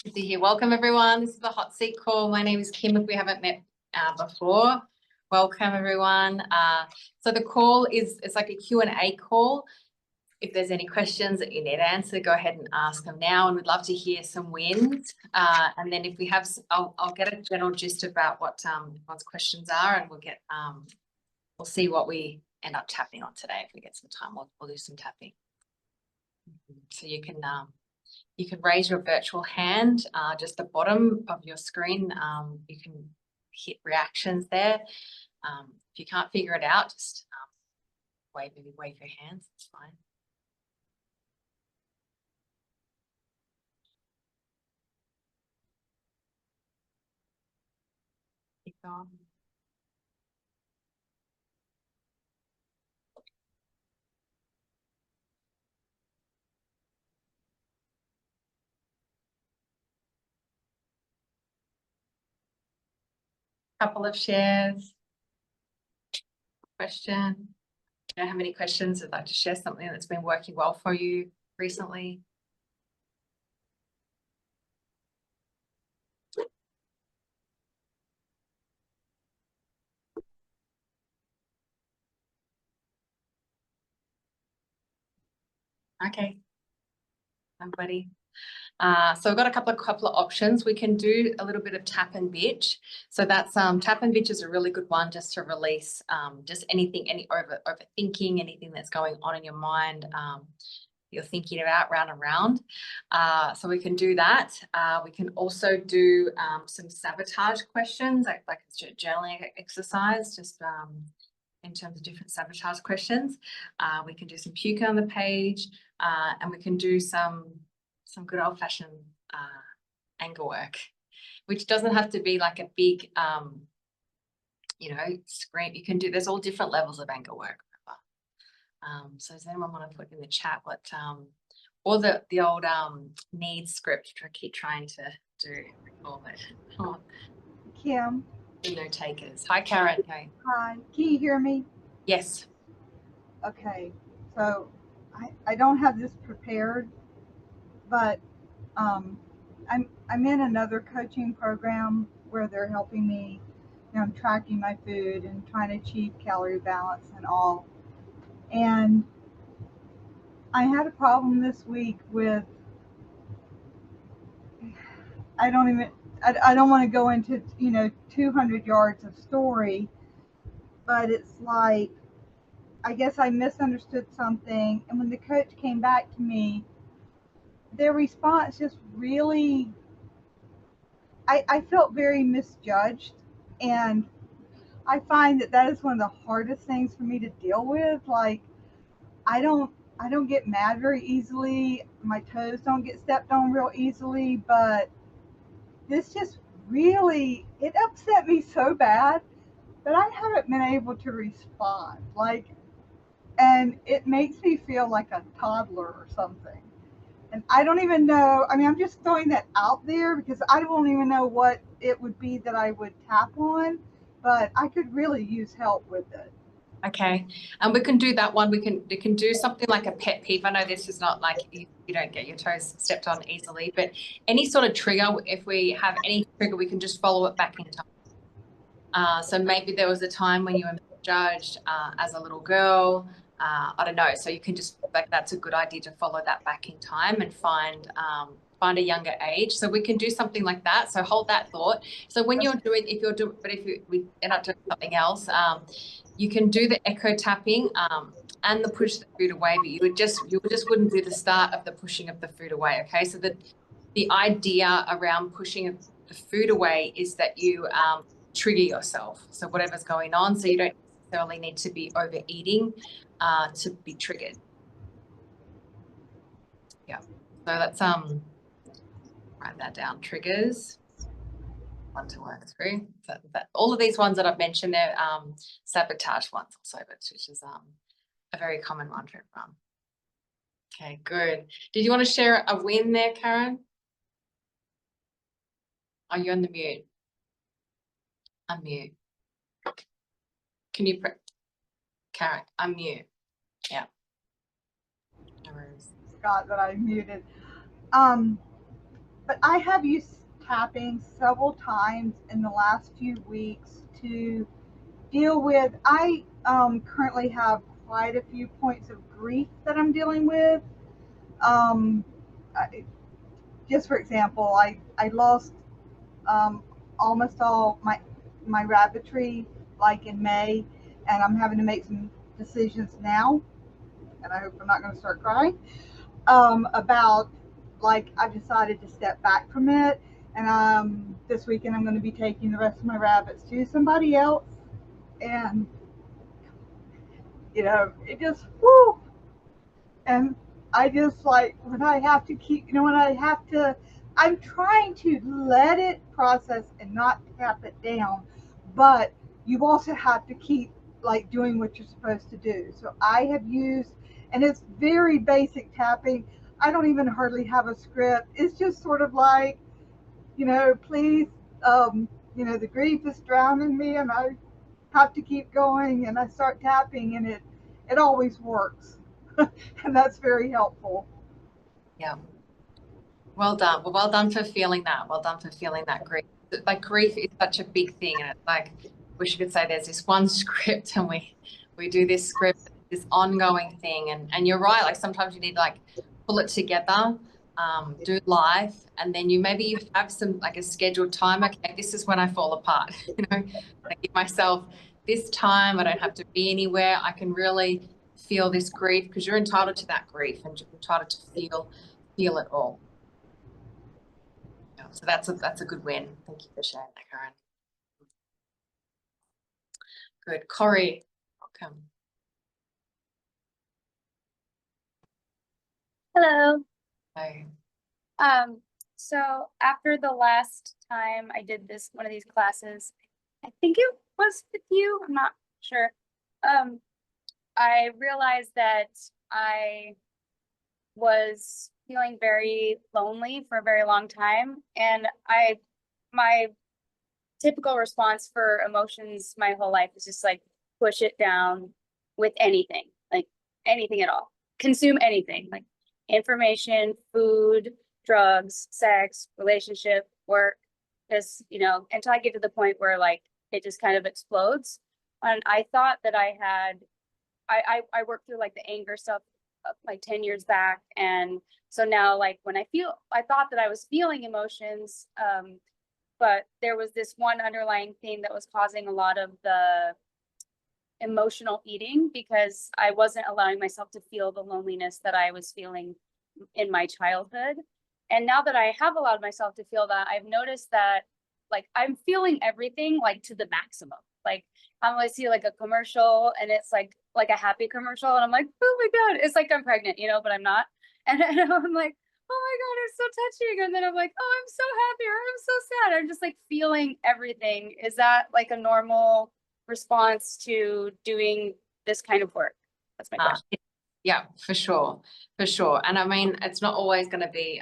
Good to hear. Welcome, everyone. This is the hot seat call. My name is Kim. If we haven't met before, welcome, everyone. So the call it's like a Q&A call. If there's any questions that you need answered, go ahead and ask them now. And we'd love to hear some wins. And then if we have, I'll get a general gist about what one's questions are, and we'll see what we end up tapping on today. If we get some time, we'll do some tapping. So you can raise your virtual hand, just the bottom of your screen. You can hit reactions there. If you can't figure it out, just wave your hands. It's fine. Keep going. Couple of shares. Question. Do you know how many questions would like to share something that's been working well for you recently? Okay. Somebody. So we've got a couple of options. We can do a little bit of tap and bitch. So that's tap and bitch is a really good one just to release just any overthinking, anything that's going on in your mind. You're thinking about round and round. So we can do that. We can also do some sabotage questions, like a journaling exercise, just in terms of different sabotage questions. We can do some puke on the page, and we can do some good old-fashioned anger work, which doesn't have to be like a big, scream. You can do, there's all different levels of anger work. So does anyone want to put in the chat what, or the old needs script, which I keep trying to do, recall it. Oh. Kim. The note takers. Hi, Karen. Okay. Hi. Can you hear me? Yes. Okay. So I don't have this prepared, but I'm in another coaching program where they're helping me. I'm tracking my food and trying to achieve calorie balance and all. And I had a problem this week with, I don't want to go into 200 yards of story, but it's like, I guess I misunderstood something, and when the coach came back to me, their response just really, I felt very misjudged, and I find that is one of the hardest things for me to deal with. Like, I don't get mad very easily. My toes don't get stepped on real easily, but this just really, it upset me so bad that I haven't been able to respond. Like, and it makes me feel like a toddler or something. And I don't even know, I mean, I'm just throwing that out there because I don't even know what it would be that I would tap on, but I could really use help with it. Okay, and we can do that one. We can do something like a pet peeve. I know this is not like you don't get your toes stepped on easily, but any sort of trigger, if we have any trigger, we can just follow it back in time. So maybe there was a time when you were judged as a little girl. I don't know. So you can just, like, that's a good idea to follow that back in time and find a younger age. So we can do something like that. So hold that thought. So when you're doing, we end up doing something else, you can do the echo tapping and the push the food away, but you just wouldn't do the start of the pushing of the food away. Okay, so the idea around pushing the food away is that you trigger yourself. So whatever's going on, so you don't necessarily need to be overeating to be triggered. Yeah. So let's write that down. Triggers. One to work through. So all of these ones that I've mentioned, they're sabotage ones also, which is a very common one for everyone. Okay, good. Did you want to share a win there, Karen? Are you on the mute? Unmute. Can you, Karen, unmute? Yeah. No worries. Scott, that I muted. but I have used tapping several times in the last few weeks to deal with. I currently have quite a few points of grief that I'm dealing with. Um, just for example, I lost almost all my rabbitry like in May, and I'm having to make some decisions now, and I hope I'm not going to start crying about, like, I've decided to step back from it, and this weekend I'm going to be taking the rest of my rabbits to somebody else, and it just whoo, and I just, like, when I have to keep, when I have to, I'm trying to let it process and not tap it down, but you also have to keep, like, doing what you're supposed to do. So I have used, and it's very basic tapping. I don't even hardly have a script. It's just sort of like, please, the grief is drowning me, and I have to keep going, and I start tapping, and it always works. And that's very helpful. Yeah. Well done. Well, well done for feeling that. Well done for feeling that grief. Like, grief is such a big thing, and it's like, wish you could say there's this one script, and we do this script, this ongoing thing. And you're right. Like, sometimes you need to, like, pull it together, do life, and then you have some, like, a scheduled time. Okay, this is when I fall apart. I give myself this time. I don't have to be anywhere. I can really feel this grief, because you're entitled to that grief, and you're entitled to feel it all. So that's a good win. Thank you for sharing that, Karen. Good. Corey, welcome. Hello. Hi. So after the last time I did one of these classes, I think it was with you, I'm not sure. I realized that I was feeling very lonely for a very long time, and my typical response for emotions my whole life is just like push it down with anything, like anything at all. Consume anything, like information, food, drugs, sex, relationship, work, just, until I get to the point where, like, it just kind of explodes. And I thought that I worked through, like, the anger stuff like 10 years back. And so now, like, when I thought that I was feeling emotions, but there was this one underlying thing that was causing a lot of the emotional eating, because I wasn't allowing myself to feel the loneliness that I was feeling in my childhood. And now that I have allowed myself to feel that, I've noticed that, like, I'm feeling everything, like, to the maximum. Like, I see, like, a commercial, and it's like a happy commercial, and I'm like, oh my God, it's like I'm pregnant, but I'm not. And I'm like, oh my God, it's so touching. And then I'm like, oh, I'm so happy, or I'm so sad. I'm just, like, feeling everything. Is that, like, a normal response to doing this kind of work? That's my question. Yeah, for sure. For sure. And I mean, it's not always going to be,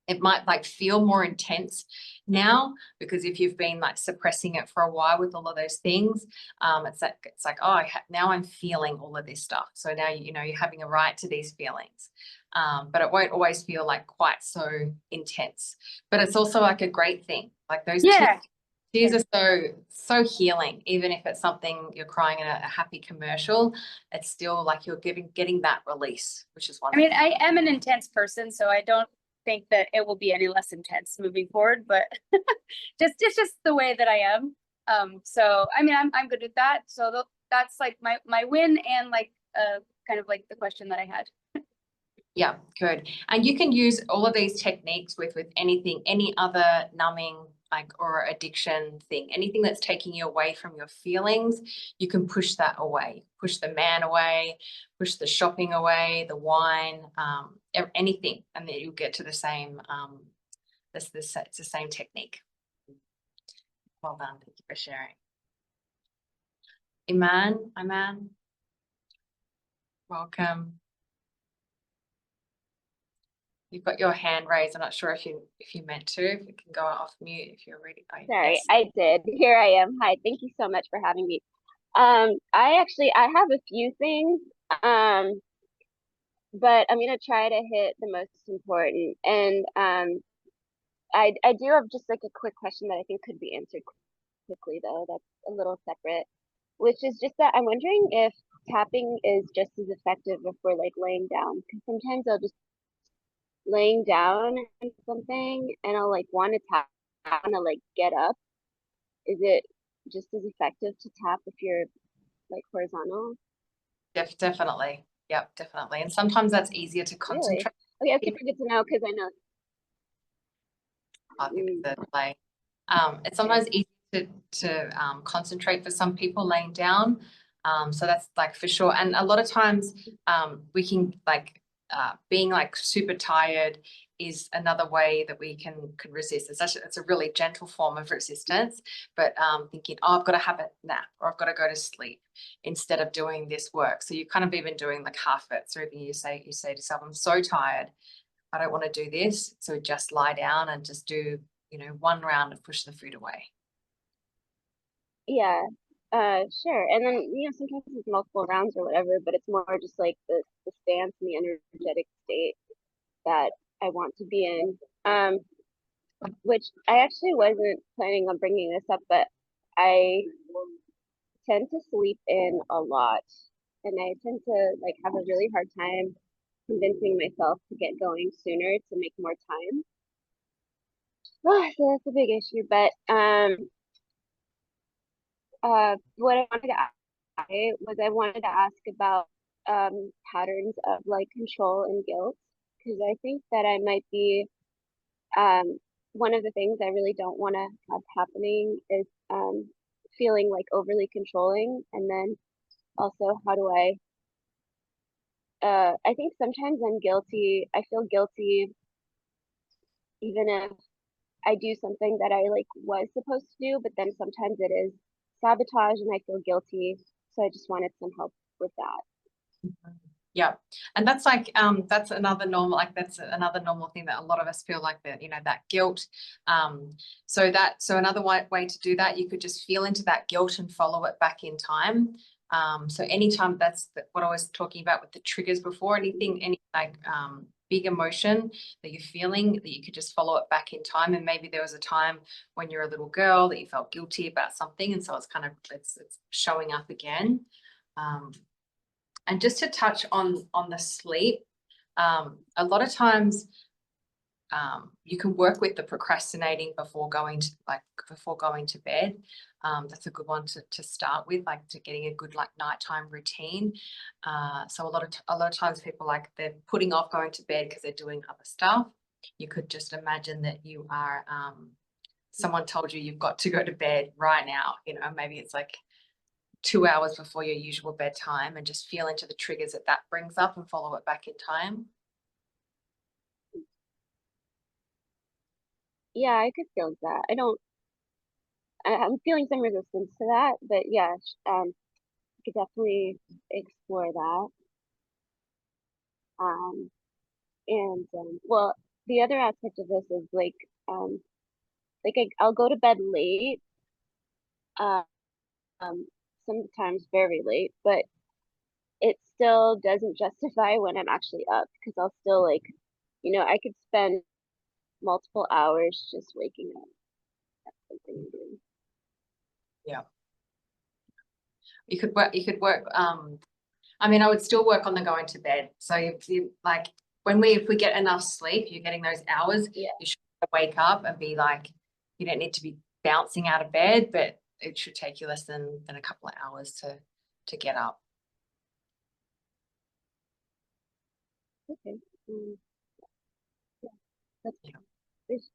it might, like, feel more intense now, because if you've been, like, suppressing it for a while with all of those things, it's like, oh, now I'm feeling all of this stuff. So now, you're having a right to these feelings. But it won't always feel, like, quite so intense, but it's also, like, a great thing. Like, those tears are so healing. Even if it's something you're crying in a happy commercial, it's still like you're getting that release, which is wonderful. I mean, I am an intense person, so I don't think that it will be any less intense moving forward, but just the way that I am. So I mean, I'm good with that. So that's, like, my win, and, like, kind of like the question that I had. Yeah, good. And you can use all of these techniques with anything, any other numbing, like, or addiction thing, anything that's taking you away from your feelings. You can push that away, push the man away, push the shopping away, the wine, anything, and then you'll get to the same. It's the same technique. Well done. Thank you for sharing. Iman, welcome. You've got your hand raised. I'm not sure if you meant to. If you can go off mute if you're ready. Sorry, yes. I did. Here I am. Hi, thank you so much for having me. I have a few things. but I'm gonna try to hit the most important. And I do have just like a quick question that I think could be answered quickly though. That's a little separate, which is just that I'm wondering if tapping is just as effective if we're like laying down. Because sometimes I'll just laying down and something and I'll like want to tap, want to like get up. Is it just as effective to tap if you're like horizontal? Definitely. Yep, definitely. And sometimes that's easier to Really? concentrate. Okay, that's super good to know because I know. I think Mm, it's a delay. It's sometimes easy to concentrate for some people laying down. So that's like for sure. And a lot of times we can like being like super tired is another way that we can resist. It's a really gentle form of resistance, but thinking, oh, I've got to have a nap or I've got to go to sleep instead of doing this work. So you're kind of even doing like half it. So even you say to yourself, I'm so tired, I don't want to do this. So just lie down and just do, one round of push the food away. yeah, sure. And then sometimes it's multiple rounds or whatever, but it's more just like the stance and the energetic state that I want to be in. Which I actually wasn't planning on bringing this up, but I tend to sleep in a lot, and I tend to like have a really hard time convincing myself to get going sooner to make more time. So that's a big issue. But what I wanted to ask I wanted to ask about patterns of like control and guilt because I think that I might be one of the things I really don't want to have happening is feeling like overly controlling, and then also how do I think sometimes I'm guilty. I feel guilty even if I do something that I like was supposed to do, but then sometimes it is sabotage and I feel guilty. So I just wanted some help with that. Yeah. And that's like that's another normal thing that a lot of us feel like that, that guilt. So another way to do that, you could just feel into that guilt and follow it back in time. So anytime that's what I was talking about with the triggers before, any like big emotion that you're feeling, that you could just follow it back in time. And maybe there was a time when you're a little girl that you felt guilty about something, and so it's kind of it's showing up again. And just to touch on the sleep, a lot of times you can work with the procrastinating before going to bed. That's a good one to start with, like to getting a good like nighttime routine. So a lot of times people like they're putting off going to bed because they're doing other stuff. You could just imagine that you are someone told you you've got to go to bed right now. Maybe it's like 2 hours before your usual bedtime, and just feel into the triggers that brings up and follow it back in time. Yeah, I could feel that. I'm feeling some resistance to that, but yeah, I could definitely explore that. Um, and well, the other aspect of this is I'll go to bed late, um, sometimes very late, but it still doesn't justify when I'm actually up because I'll still like, I could spend multiple hours just waking up. That's something I'm doing. Yeah. You could work. I mean, I would still work on the going to bed. So you like if we get enough sleep, you're getting those hours, Yeah. you should wake up and be like, you don't need to be bouncing out of bed, but it should take you less than a couple of hours to get up. Okay. Yeah, that's Yeah. it's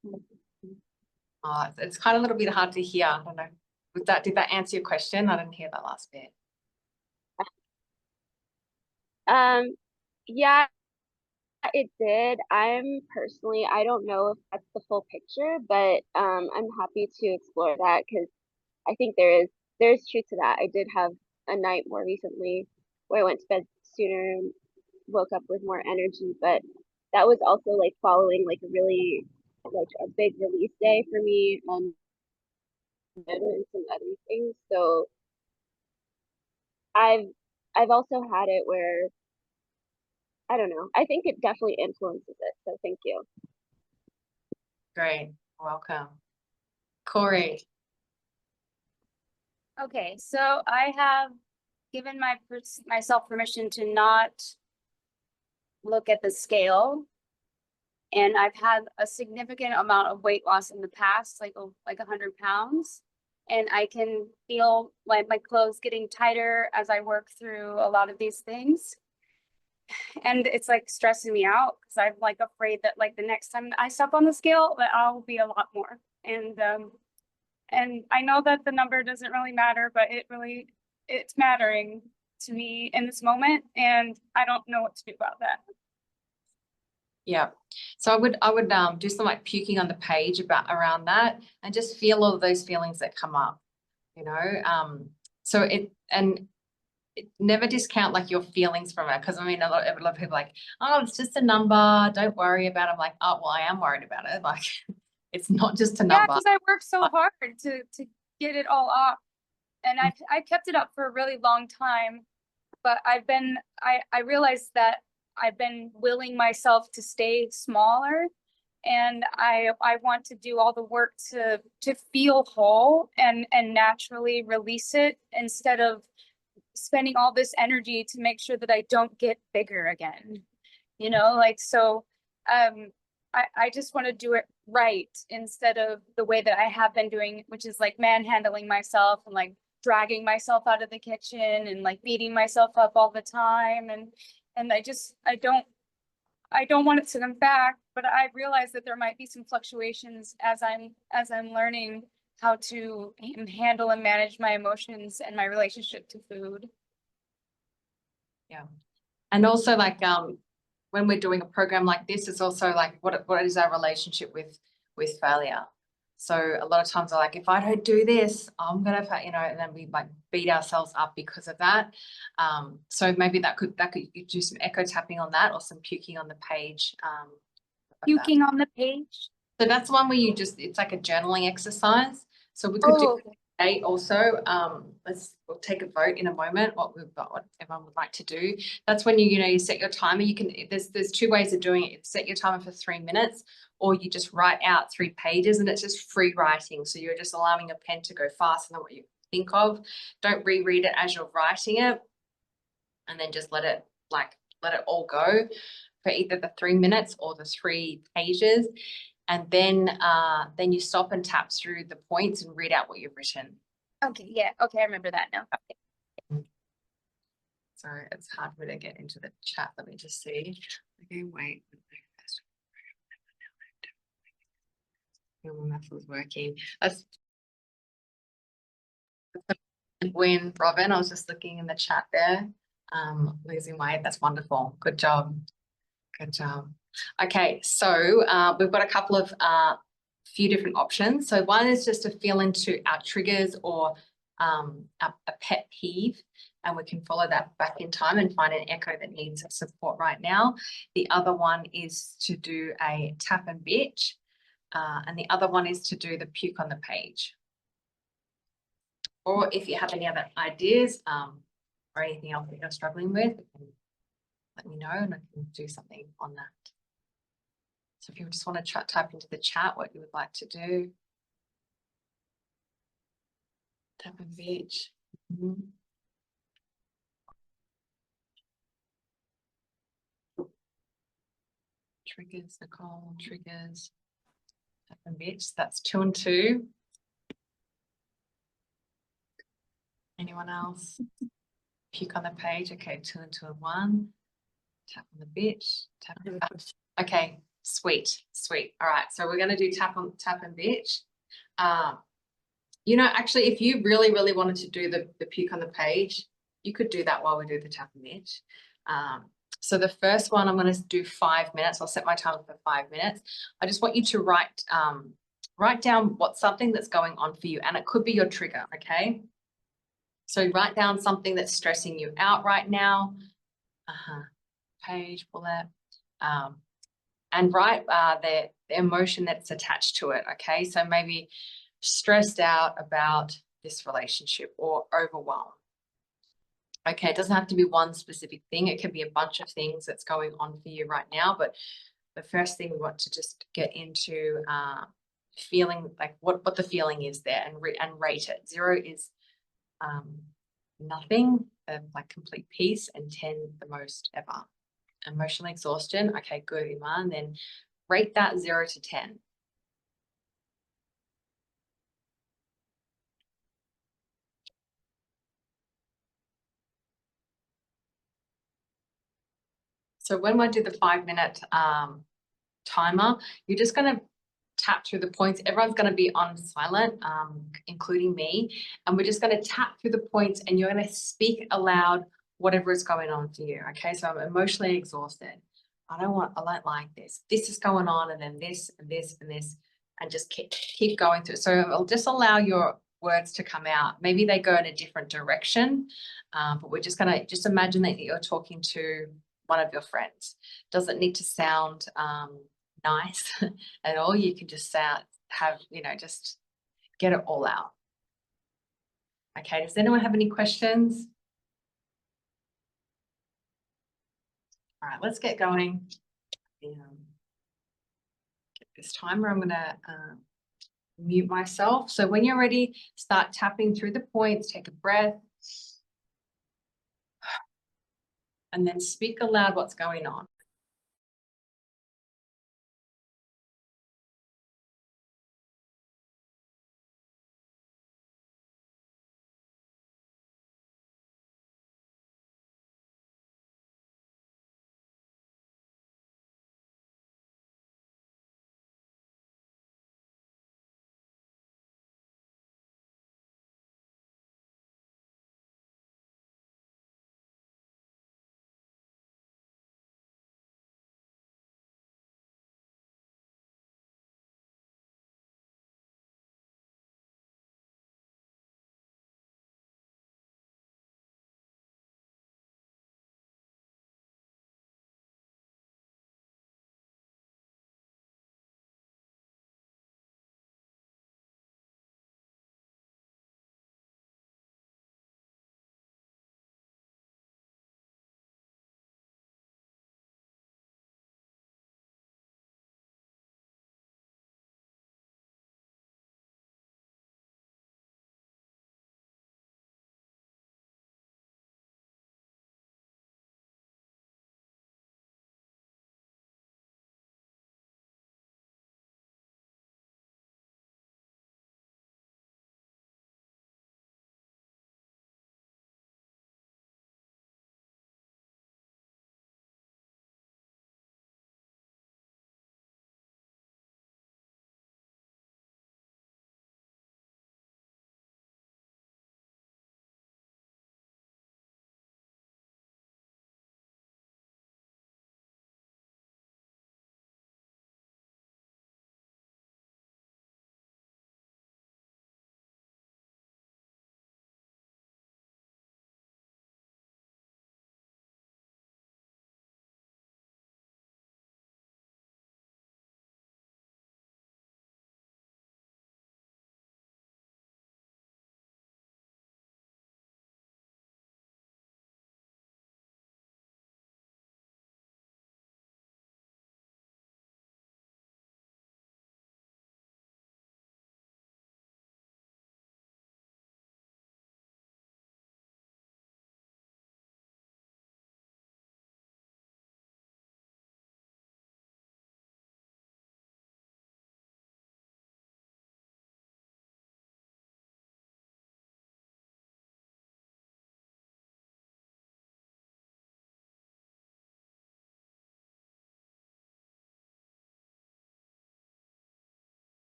It's kind of a little bit hard to hear. I don't know. Did that answer your question? I didn't hear that last bit. Yeah, it did. I don't know if that's the full picture, but I'm happy to explore that because I think there's truth to that. I did have a night more recently where I went to bed sooner and woke up with more energy, but that was also like following like a really like a big release day for me and some other things. So I've I've also had it where I don't know. I think it definitely influences it. So thank you. Great. Welcome. Corey. Okay, so I have given myself permission to not look at the scale, and I've had a significant amount of weight loss in the past, like 100 pounds, and I can feel like my clothes getting tighter as I work through a lot of these things, and it's like stressing me out because I'm like afraid that like the next time I step on the scale that I'll be a lot more, and I know that the number doesn't really matter, but it's mattering to me in this moment, and I don't know what to do about that. Yeah. So I would do some like puking on the page around that, and just feel all of those feelings that come up, you know. So never discount like your feelings from it, because I mean a lot of people are like, oh, it's just a number, don't worry about it. I'm like, oh well, I am worried about it. Like it's not just a Yeah, number. because I worked so hard to get it all off, and I kept it up for a really long time, but I realized that I've been willing myself to stay smaller, and I want to do all the work to feel whole and naturally release it instead of spending all this energy to make sure that I don't get bigger again. You know, like so I just want to do it right instead of the way that I have been doing, which is like manhandling myself and like dragging myself out of the kitchen and like beating myself up all the time, and I don't want it to come back, but I realize that there might be some fluctuations as I'm learning how to handle and manage my emotions and my relationship to food. Yeah. And also like when we're doing a program like this, it's also like what is our relationship with failure. So a lot of times I'm like, if I don't do this, I'm gonna, you know, and then we like beat ourselves up because of that. So maybe that could you do some echo tapping on that, or some puking on the page. Puking on the page. So that's one where you just, it's like a journaling exercise. So we could do today also. We'll take a vote in a moment what everyone would like to do. That's when you set your timer. You can, there's two ways of doing it. Set your timer for 3 minutes, or you just write out 3 pages, and it's just free writing. So you're just allowing your pen to go faster than what you think of. Don't reread it as you're writing it, and then just let it all go for either the 3 minutes or the 3 pages. And then you stop and tap through the points and read out what you've written. Okay, yeah, okay, I remember that now. Okay. Sorry, it's hard for me to get into the chat. Let me just see. Okay, wait. My method is working. That's when Robin, I was just looking in the chat there. Losing weight, that's wonderful. Good job. Good job. Okay, so we've got a couple of few different options. So one is just to feel into our triggers or a pet peeve, and we can follow that back in time and find an echo that needs support right now. The other one is to do a tap and bitch, and the other one is to do the puke on the page. Or if you have any other ideas or anything else that you're struggling with, let me know and I can do something on that. So if you just want to type into the chat what you would like to do. Tap and bitch. Triggers, Nicole, triggers. Tap and bitch. That's 2 and 2. Anyone else? Puke on the page. Okay, 2 and 2 and 1. Tap on the bitch. Tap and bitch. Okay, sweet. All right, so we're going to do tap and bitch. Actually, if you really wanted to do the puke on the page, you could do that while we do the tap and bitch. So the first one, I'm going to do 5 minutes. I'll set my timer for 5 minutes. I just want you to write down what's something that's going on for you, and it could be your trigger, okay? So write down something that's stressing you out right now. Page, pull that. And write the emotion that's attached to it, okay? So maybe stressed out about this relationship or overwhelmed. Okay, it doesn't have to be one specific thing. It could be a bunch of things that's going on for you right now. But the first thing we want to just get into feeling like what the feeling is there and rate it. 0 is nothing, like complete peace, and 10 the most ever. Emotional exhaustion. Okay, good, Iman. Then rate that 0 to 10. So when we do the 5-minute timer, you're just going to tap through the points. Everyone's going to be on silent, including me. And we're just going to tap through the points, and you're going to speak aloud whatever is going on for you. Okay, so I'm emotionally exhausted. I don't like this. This is going on, and then this and this and this, and just keep going through. So I'll just allow your words to come out. Maybe they go in a different direction, but we're just going to just imagine that you're talking to one of your friends. Doesn't need to sound nice at all. You can just just get it all out. Okay, does anyone have any questions? All right, let's get going. Get this timer. I'm gonna mute myself. So when you're ready, start tapping through the points, take a breath, and then speak aloud what's going on.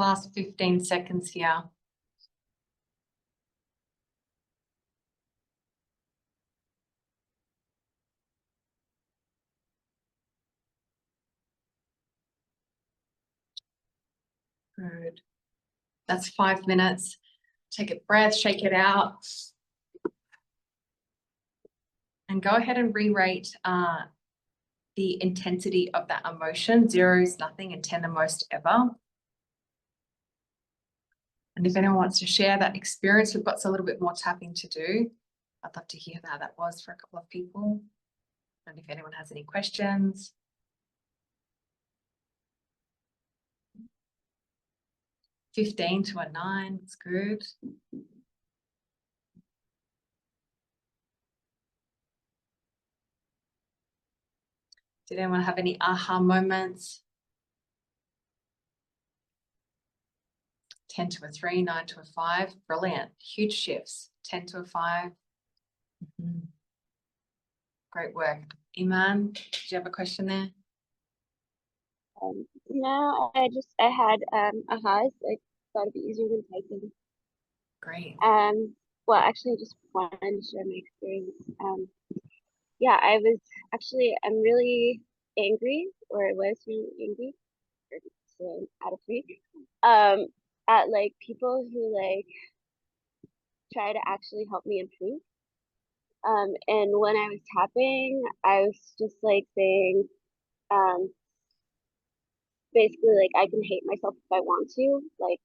Last 15 seconds here. Good. That's 5 minutes. Take a breath, shake it out. And go ahead and re-rate the intensity of that emotion. 0 is nothing and 10 the most ever. And if anyone wants to share that experience, we've got a little bit more tapping to do. I'd love to hear how that was for a couple of people. And if anyone has any questions. 15 to a 9, that's good. Did anyone have any aha moments? 10 to a 3, 9 to a 5, brilliant, huge shifts. 10 to a 5. Great work. Iman, did you have a question there? No, I had ahas. I thought it'd be easier than typing. Great. Well, actually, just wanted to share my experience. Yeah, I'm really angry, or I was really angry, so out of 3, at like people who like try to actually help me improve. And when I was tapping, I was just like saying, basically like I can hate myself if I want to, like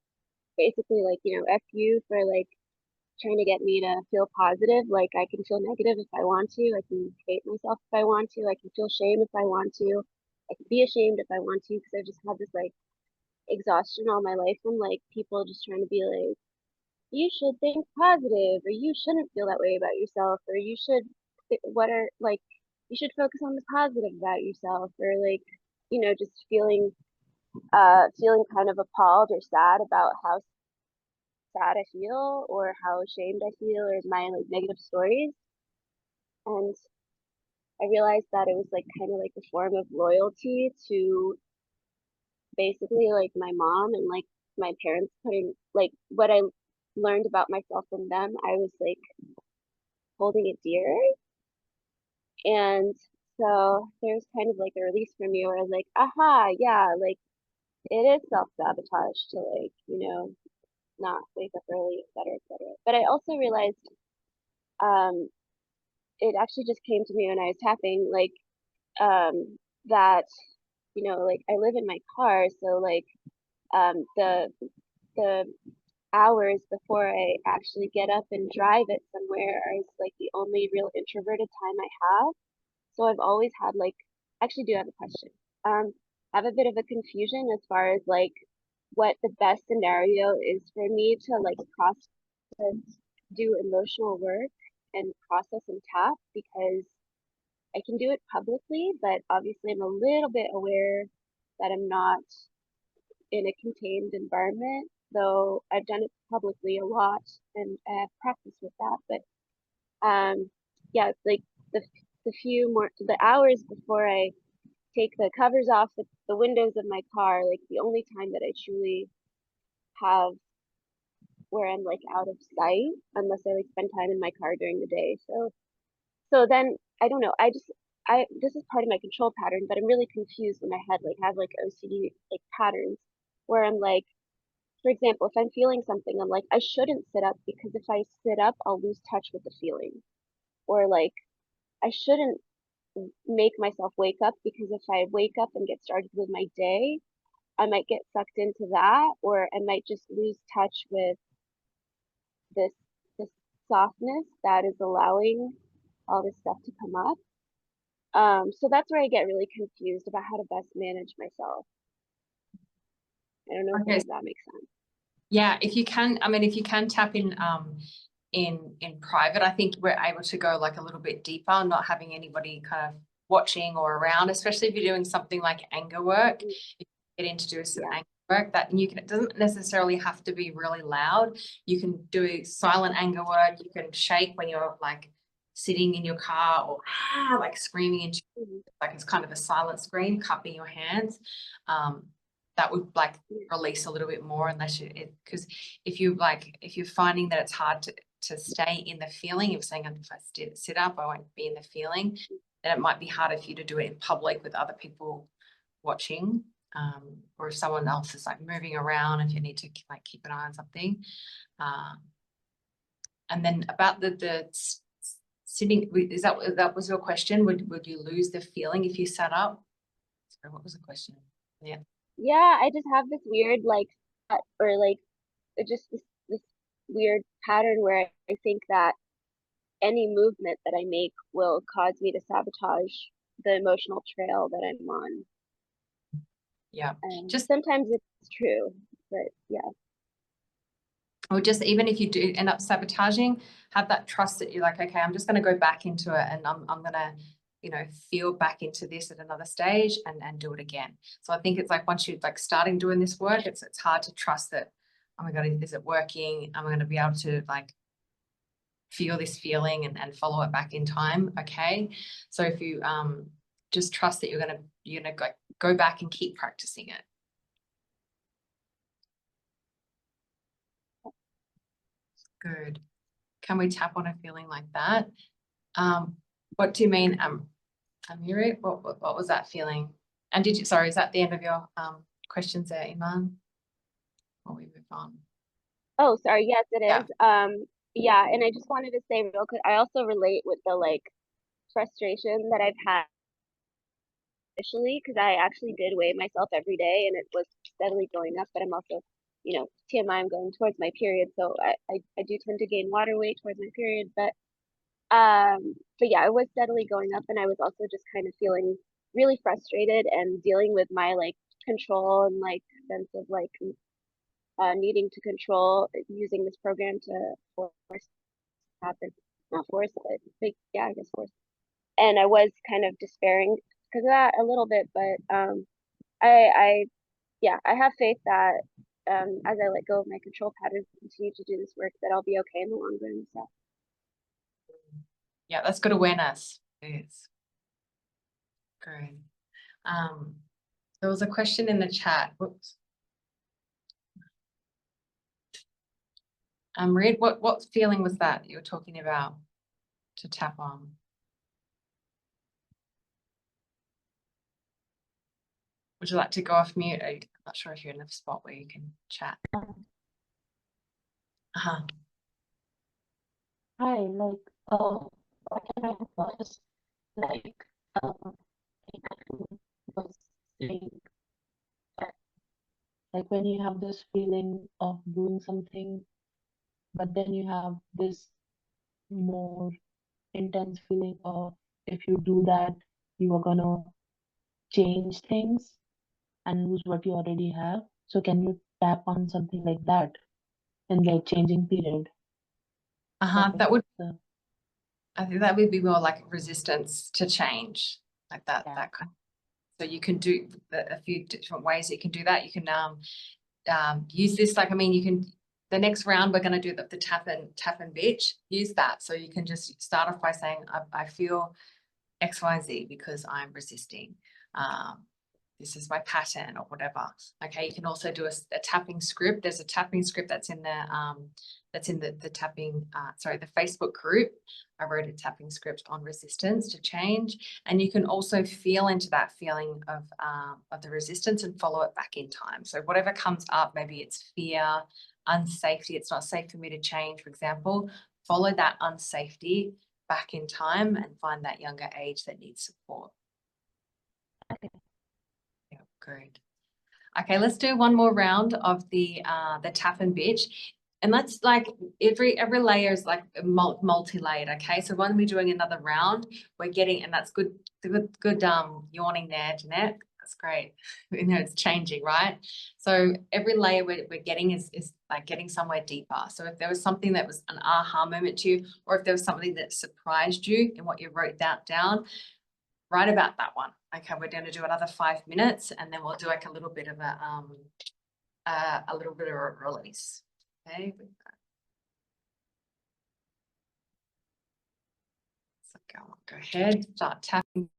basically like, you know, F you for like trying to get me to feel positive. Like I can feel negative if I want to. I can hate myself if I want to. I can feel shame if I want to. I can be ashamed if I want to, because I've just had this like exhaustion all my life from like people just trying to be like, you should think positive, or you shouldn't feel that way about yourself, or you should you should focus on the positive about yourself, or like, you know, just feeling kind of appalled or sad about how sad I feel or how ashamed I feel, or my like negative stories. And I realized that it was like kind of like a form of loyalty to basically like my mom and like my parents putting like what I learned about myself from them, I was like holding it dear. And so there's kind of like a release for me where I was like, aha, yeah, like it is self-sabotage to like, you know, not wake up early, et cetera, et cetera. But I also realized it actually just came to me when I was tapping, like that, you know, like I live in my car, so like the hours before I actually get up and drive it somewhere is like the only real introverted time I have. So I've always had like, actually do have a question. I have a bit of a confusion as far as like what the best scenario is for me to like do emotional work and process and tap, because I can do it publicly, but obviously I'm a little bit aware that I'm not in a contained environment, though I've done it publicly a lot and I have practice with that. But yeah, like the hours before I take the covers off the windows of my car, like the only time that I truly have where I'm like out of sight, unless I like spend time in my car during the day. So then I don't know. This is part of my control pattern, but I'm really confused in my head. Like I have like OCD like patterns where I'm like, for example, if I'm feeling something, I'm like, I shouldn't sit up, because if I sit up, I'll lose touch with the feeling. Or like, I shouldn't make myself wake up, because if I wake up and get started with my day, I might get sucked into that, or I might just lose touch with this this softness that is allowing all this stuff to come up. So that's where I get really confused about how to best manage myself. I don't know Okay. if that makes sense. Yeah, if you can, I mean, if you can tap in private, I think we're able to go like a little bit deeper, not having anybody kind of watching or around, especially if you're doing something like anger work. If you get in to do some anger work, that you can, it doesn't necessarily have to be really loud. You can do silent anger work. You can shake when you're like sitting in your car, or like screaming into like it's kind of a silent scream, cupping your hands. that would like release a little bit more, unless you, because if you're finding that it's hard to stay in the feeling, if saying if I sit up, I won't be in the feeling, then it might be harder for you to do it in public with other people watching, or if someone else is like moving around, if you need to like keep an eye on something. And then about the sitting, is that was your question? Would you lose the feeling if you sat up? Sorry, what was the question? Yeah. Yeah, I just have this weird like or like just this weird pattern where I think that any movement that I make will cause me to sabotage the emotional trail that I'm on. Yeah. And Just sometimes it's true, but yeah. Or just even if you do end up sabotaging, have that trust that you're like, okay, I'm just going to go back into it, and I'm going to, you know, feel back into this at another stage and do it again. So I think it's like once you're like starting doing this work, it's hard to trust that, oh my God, is it working? Am I going to be able to like feel this feeling and follow it back in time? Okay. So if you just trust that you're gonna go back and keep practicing it. Good. Can we tap on a feeling like that? What do you mean, Amiri? What was that feeling? And did you, sorry, is that the end of your questions there, Iman? Or we move on? Oh, sorry. Yes, it Yeah. is. Yeah, and I just wanted to say real quick, I also relate with the like frustration that I've had initially, because I actually did weigh myself every day and it was steadily going up, but I'm also, you know, TMI, I'm going towards my period, so I do tend to gain water weight towards my period, but yeah, it was steadily going up, and I was also just kind of feeling really frustrated and dealing with my like control and like sense of like needing to control using this program to force happen, not force but yeah, I guess force. And I was kind of despairing because of that a little bit, but I yeah, I have faith that as I let go of my control patterns and continue to do this work, that I'll be okay in the long run. So Yeah, that's good awareness. It is. Great. There was a question in the chat. Whoops. Reed, what feeling was that you were talking about to tap on? Would you like to go off mute? I'm not sure if you're in a spot where you can chat. Hi, like, what can I was like, was saying that, like, when you have this feeling of doing something, but then you have this more intense feeling of if you do that, you are gonna change things and lose what you already have. So can you tap on something like that in the changing period? That would, the, I think that would be more like resistance to change, like that, Yeah. that kind. So you can do a few different ways that you can do that. You can use this, like, I mean, you can, the next round we're going to do the tap and bitch, use that. So you can just start off by saying, I feel X, Y, Z because I'm resisting. This is my pattern or whatever. Okay, you can also do a tapping script. There's a tapping script that's in the tapping, the Facebook group. I wrote a tapping script on resistance to change, and you can also feel into that feeling of the resistance and follow it back in time. So whatever comes up, maybe it's fear, unsafety, it's not safe for me to change, for example, follow that unsafety back in time and find that younger age that needs support. Okay. Yeah, great. Okay, let's do one more round of the tap and bitch. And that's like every layer is like multi-layered. Okay, so when we're doing another round, we're getting, and that's good yawning there, Jeanette. That's great. You know, it's changing, right? So every layer we're getting is like getting somewhere deeper. So if there was something that was an aha moment to you, or if there was something that surprised you in what you wrote that down, write about that one. Okay, we're going to do another 5 minutes, and then we'll do like a little bit of a release. Okay. So go ahead, start tapping.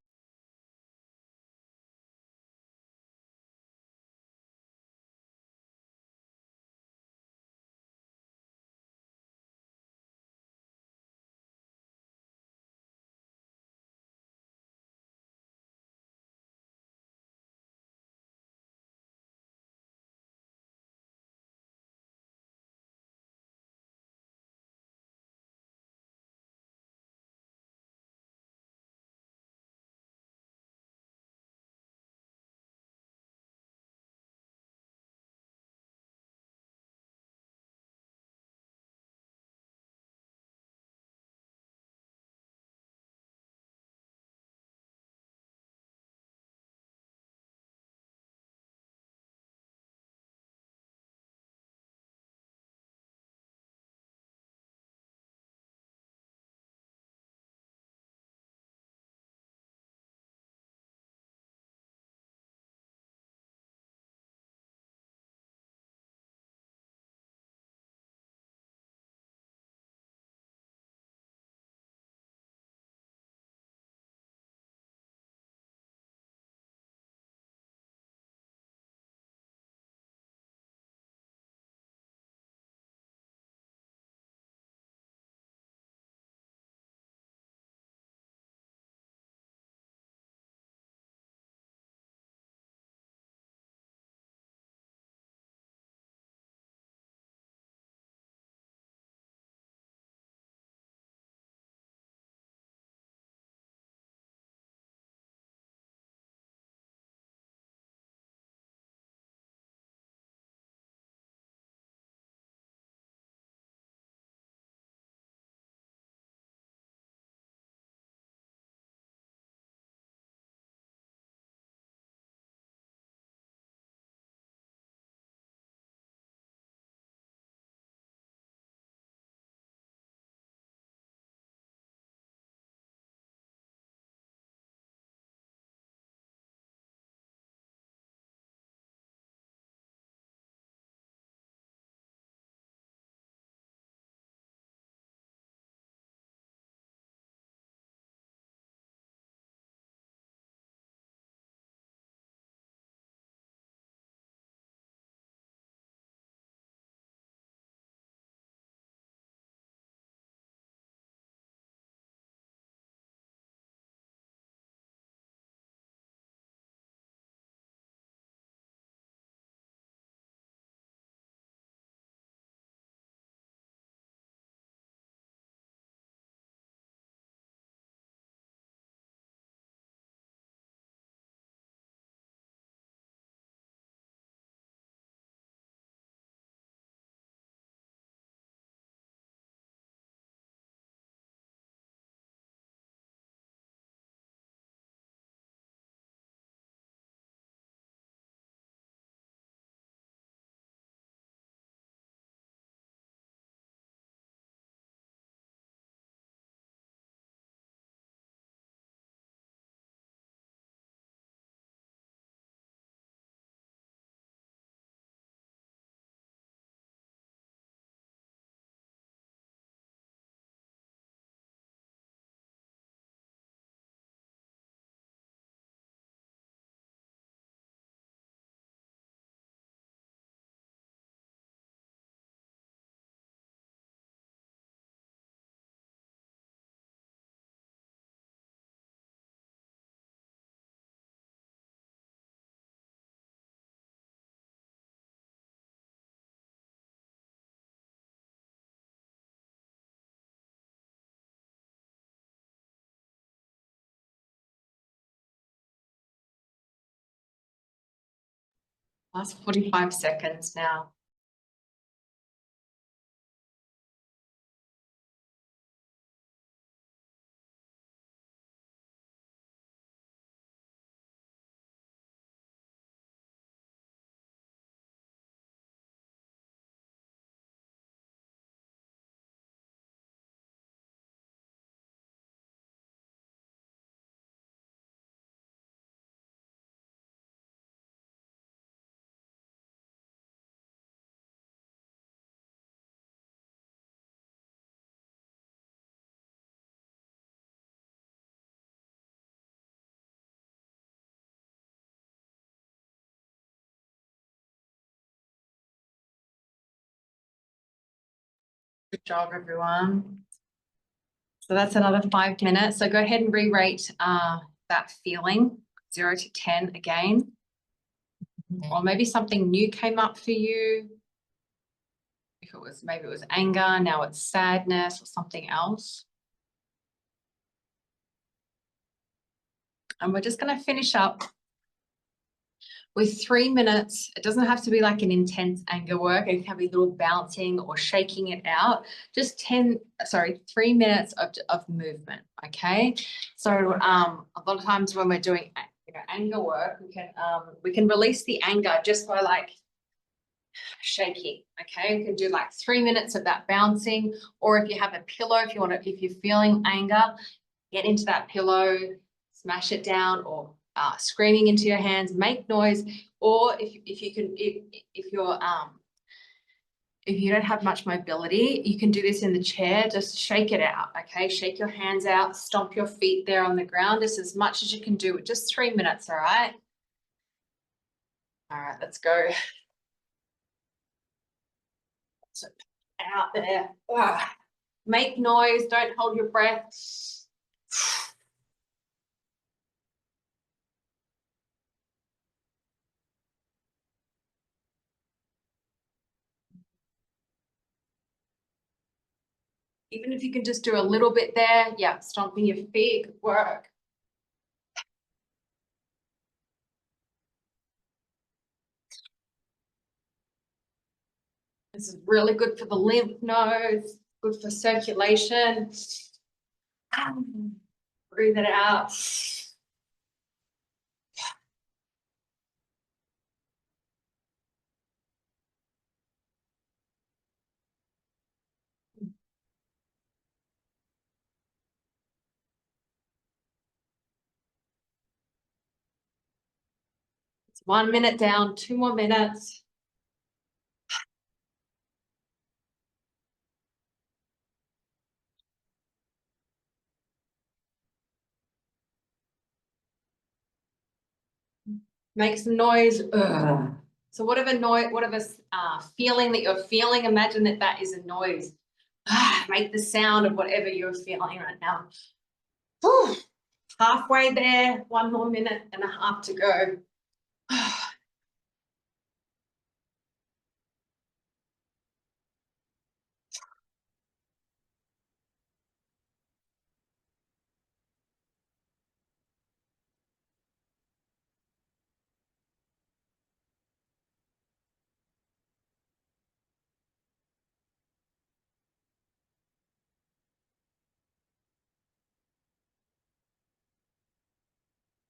Last 45 seconds now. Good job, everyone. So that's another 5 minutes. So go ahead and re-rate that feeling, 0 to 10 again. Or maybe something new came up for you. If it was, maybe it was anger, now it's sadness or something else. And we're just going to finish up with 3 minutes. It doesn't have to be like an intense anger work. It can be a little bouncing or shaking it out. Just 3 minutes of movement. Okay. So a lot of times when we're doing anger work, we can release the anger just by like shaking. Okay. You can do like 3 minutes of that bouncing, or if you have a pillow, if you're feeling anger, get into that pillow, smash it down, or screaming into your hands, make noise, or if you don't have much mobility, you can do this in the chair. Just shake it out. Okay, shake your hands out, stomp your feet there on the ground, just as much as you can do. Just 3 minutes. All right. All right. Let's go. So out there. Make noise. Don't hold your breath. Even if you can just do a little bit there, yeah, stomping your feet, good work. This is really good for the lymph nodes, good for circulation. Breathe it out. It's 1 minute down, 2 more minutes. Make some noise. Ugh. So whatever noise, whatever feeling that you're feeling, imagine that is a noise. Make the sound of whatever you're feeling right now. Whew. Halfway there, 1 more minute and a half to go.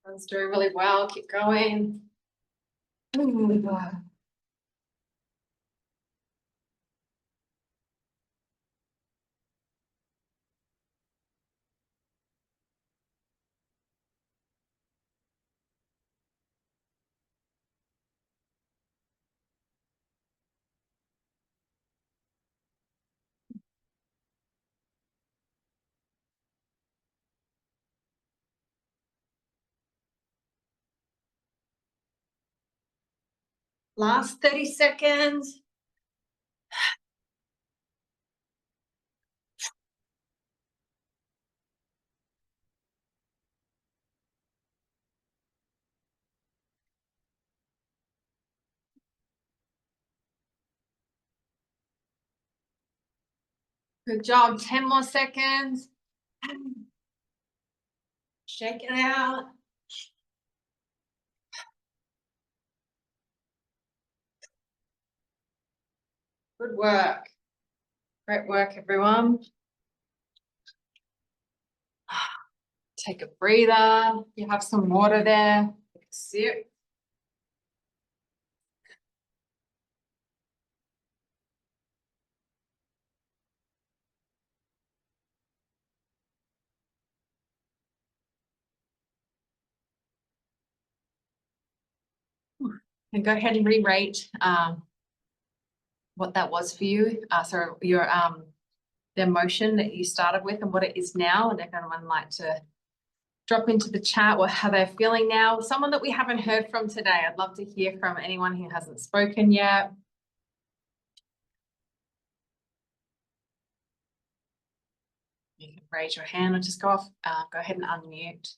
Everyone's doing really well. Keep going. Last 30 seconds. Good job. 10 more seconds. Shake it out. Good work. Great work, everyone. Take a breather. You have some water there. Take a sip. And go ahead and re-rate what that was for you. So your the emotion that you started with and what it is now, and if anyone would like to drop into the chat or how they're feeling now. Someone that we haven't heard from today. I'd love to hear from anyone who hasn't spoken yet. You can raise your hand or just go ahead and unmute.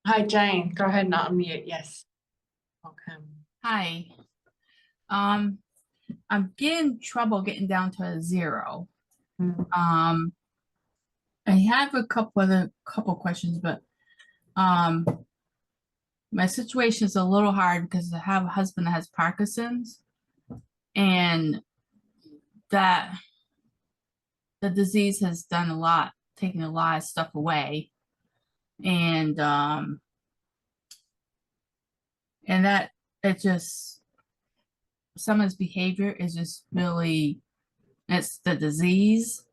Hi, Jane. Go ahead and unmute. Yes. Welcome. Hi. I'm getting trouble getting down to a 0. I have a couple questions, but my situation is a little hard because I have a husband that has Parkinson's, and that the disease has done a lot, taken a lot of stuff away, and that it just some of his behavior is just really, it's the disease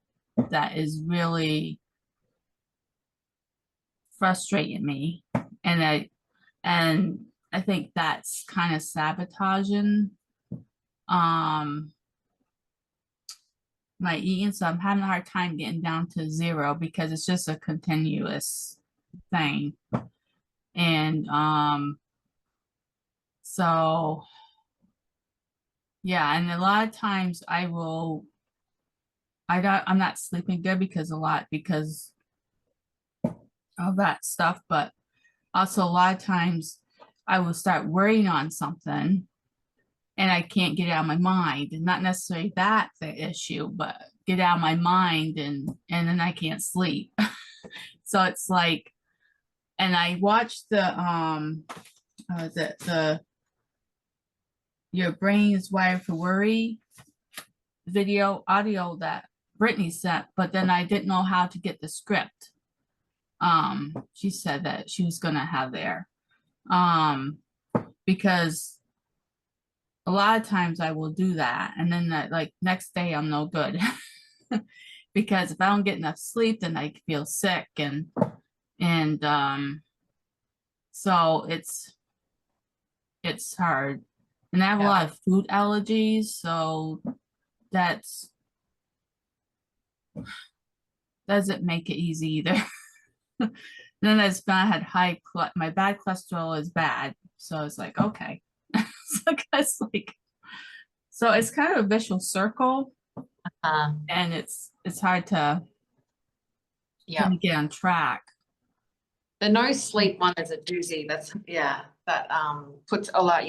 that is really frustrating me, and I think that's kind of sabotaging my eating, so I'm having a hard time getting down to 0 because it's just a continuous thing. And so yeah, and a lot of times I'm not sleeping good because of that stuff, but also a lot of times I will start worrying on something and I can't get it out of my mind, and not necessarily that's the issue, but get out of my mind, and then I can't sleep. So it's like, and I watched the Your Brain is Wired for Worry audio that Brittany sent, but then I didn't know how to get the script. She said that she was gonna have there. Because a lot of times I will do that, and then that, like, next day I'm no good. Because if I don't get enough sleep, then I feel sick, and so it's hard. And I have a lot of food allergies, so that's doesn't make it easy either. Then I had my bad cholesterol is bad, so it's like, okay. So it's kind of a vicious circle, and it's hard to kind of get on track. The no sleep one is a doozy. That puts a lot,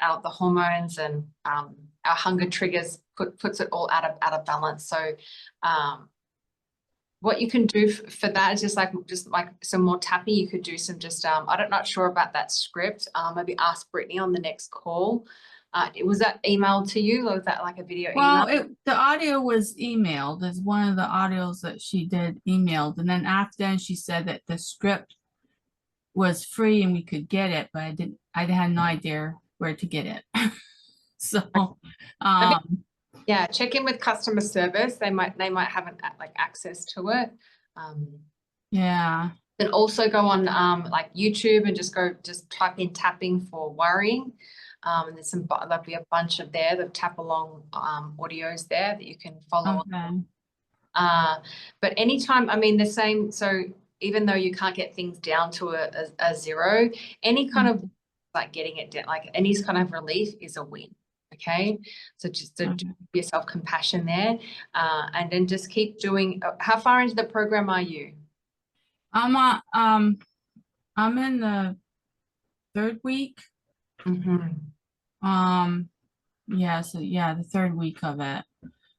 out the hormones, and our hunger triggers puts it all out of balance. So what you can do for that is just like some more tapping. You could do some I'm not sure about that script. Maybe ask Brittany on the next call. Was that emailed to you, or was that like a video email? Well, the audio was emailed. It's one of the audios that she did emailed, and then after then she said that the script was free and we could get it, but I had no idea where to get it. So yeah, check in with customer service. They might have like access to it. Yeah. Then also go on like YouTube and just type in tapping for worrying. And there'll be a bunch of the tap along audios there that you can follow. Okay. But anytime, the same. So even though you can't get things down to a 0, any kind of like getting it down, like any kind of relief is a win. Okay, so just to give yourself compassion there, and then just keep doing. How far into the program are you? I'm in the 3rd week. Yeah, so yeah, the 3rd week of it,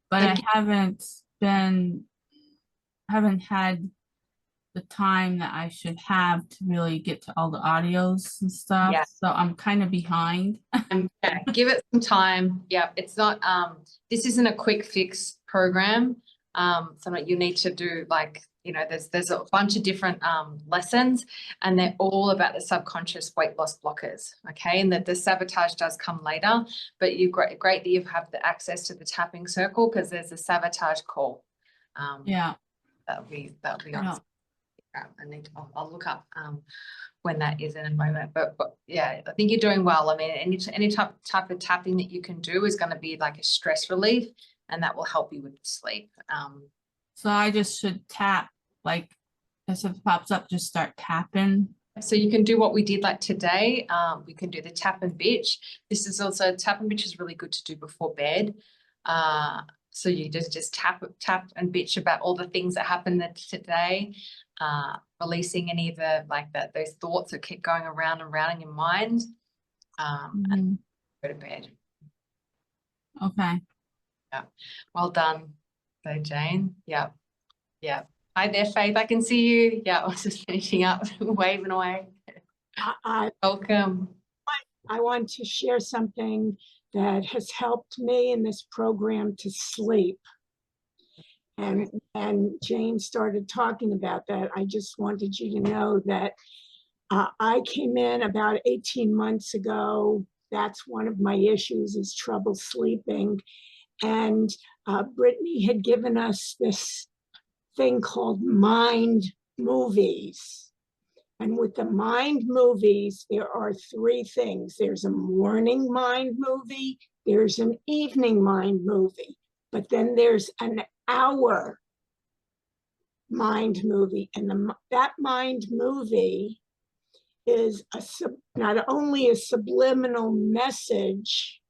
but I haven't haven't had the time that I should have to really get to all the audios and stuff. Yeah. So I'm kind of behind. Yeah, give it some time. Yeah, it's not, this isn't a quick fix program. So you need to do like, you know, there's a bunch of different lessons, and they're all about the subconscious weight loss blockers. Okay. And that the sabotage does come later, but great that you have the access to the tapping circle, because there's a sabotage call. Yeah. That'll be on. Yeah. I'll look up when that is in a moment, but yeah, I think you're doing well. I mean, any type of tapping that you can do is going to be like a stress relief, and that will help you with sleep. So I just should tap, like if it pops up, just start tapping. So you can do what we did like today. We can do the tap and bitch. This is also, tap and bitch is really good to do before bed. So you just tap and bitch about all the things that happened today, releasing any of the those thoughts that keep going around and around in your mind, and go to bed. Okay. Yeah, well done. So Jane, yeah. Hi there, Faith. I can see you. Yeah, I was just finishing up, waving away. Welcome. I want to share something that has helped me in this program to sleep. And Jane started talking about that. I just wanted you to know that I came in about 18 months ago. That's one of my issues, is trouble sleeping. And Brittany had given us this thing called mind movies. And with the mind movies, there are three things. There's a morning mind movie, there's an evening mind movie, but then there's an hour mind movie. And that mind movie is not only a subliminal message,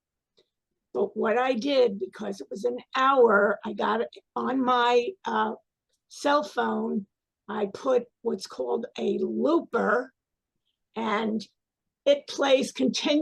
but what I did, because it was an hour, I got it on my cell phone. I put what's called a looper, and it plays continuously.